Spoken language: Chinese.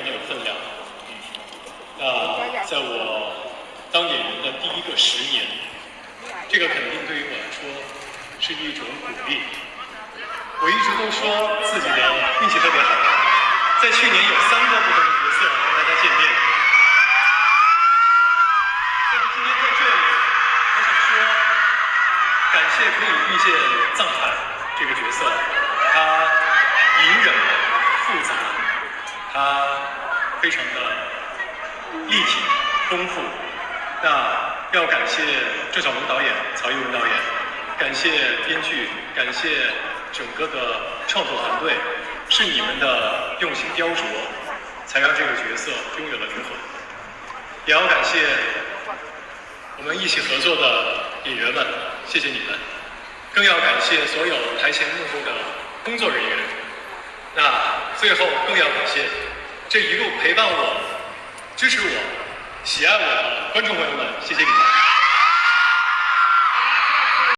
有分量。那在我当演员的第一个10年，这个肯定对于我来说是一种鼓励。我一直都说自己的运气特别好，在去年有3个不同的角色和大家见面。但是今天在这里，我想说，感谢可以遇见藏海这个角色，他隐忍复杂，他非常的立体丰富。那要感谢郑晓龙导演、曹艺文导演，感谢编剧，感谢整个的创作团队，是你们的用心雕琢，才让这个角色拥有了灵魂。也要感谢我们一起合作的演员们，谢谢你们。更要感谢所有台前幕后的工作人员。那最后更要感谢这一路陪伴我、支持我、喜爱我的观众朋友们，谢谢你们。